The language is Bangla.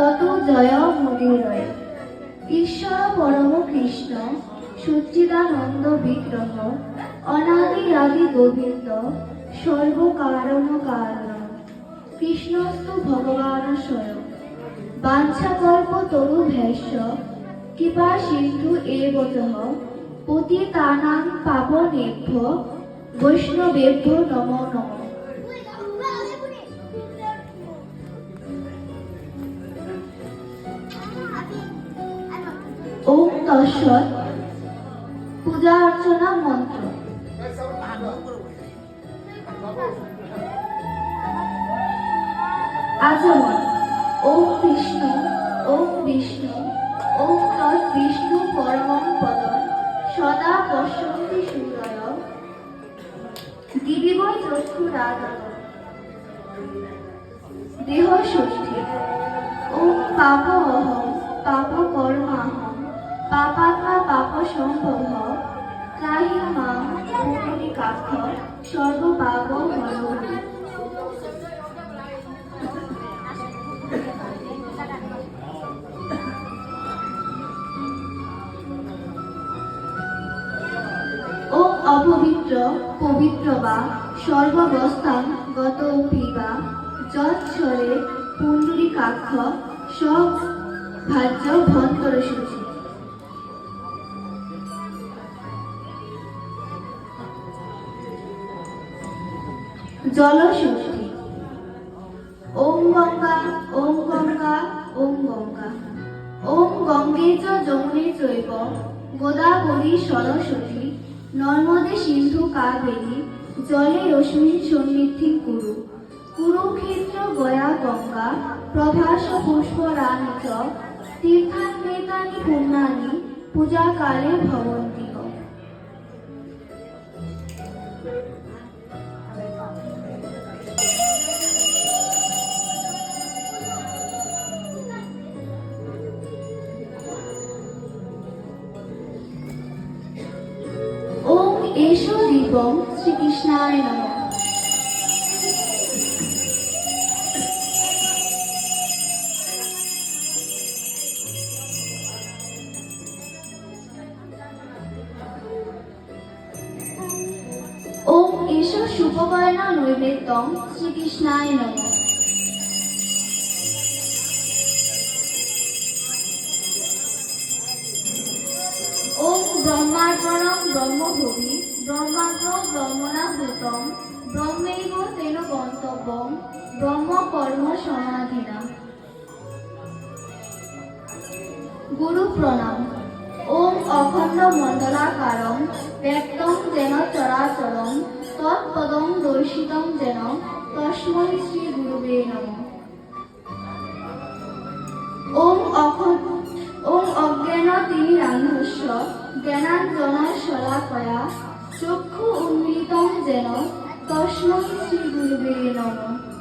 তত জয় মুদিরয়। ঈশ্বর পরম কৃষ্ণ সচ্চিদানন্দ বিগ্রহ, অনাদি আদি গোবিন্দ সর্বকারণ কারণ। কৃষ্ণস্তু ভগবান স্বয়ং, বাঞ্ছাকল্প তরুভ্যশ্চ কৃপা সিন্ধু এব চঃ, পতিতানাং পাবনেভ্যো বৈষ্ণবেভ্যো নমো নমঃ। ওম তৎসৎ। পূজা অর্চনা মন্ত্র। আচমন। ওম বিষ্ণু, ওম বিষ্ণু, ওম তৎ বিষ্ণু পরমং পদং সদা পশ্যন্তি সূরয় দিবিব চক্ষুরাদর। দেহ ষষ্ঠী। ওম পাপমহং পাপকর্মাহং পাপাত্মা পাপসম্ভব ত্রাহি মাং পুণ্ডরীকাক্ষ সর্বপাপহরং। ওম অপবিত্র পবিত্র বা সর্বাবস্থান গতোপি বা যৎসরে পুণ্ডরীকাক্ষ সব ভাজ্য ভন্তর সূচি। জলষষ্ঠী। ওম গঙ্গা, ওম গঙ্গা, ওম গঙ্গা, ওম গঙ্গে চ যমুনে চৈব গোদাবরী সরস্বতী নর্মদে সিন্ধু কাবেরী জলে অস্মিন সন্নিধিং কুরু। কুরুক্ষেত্র গয়া গঙ্গা প্রভাস পুষ্পরাণি চ তীর্থান্বেতানি পুণ্যানি পূজাকালে ভবন্তি। ওম এষো দীপং শ্রীকৃষ্ণায় নমঃ। ওম এষো শুভকর্ণ নৈবেদ্যং শ্রীকৃষ্ণায় নমঃ। ওম ব্রহ্মার্পণং ব্রহ্মভূমি ব্রহ্মাগ্র ব্রহ্মণাহূতং ব্রহ্মৈব তেন গন্তব্যং ব্রহ্ম কর্ম সমাধিনা। গুরু প্রণাম। ওম অখণ্ড মণ্ডলাকারং ব্যক্তং যেন চরাচরং তৎপদং দর্শিতং যেন তস্मै শ্রী গুরুবে নমঃ। ওম অজ্ঞান তিমিরান্ধস্য জ্ঞানাঞ্জন শলাকয়া চক্ষু উন্মীলিতং যেন তস্मै শ্রী গুরুবে নমঃ।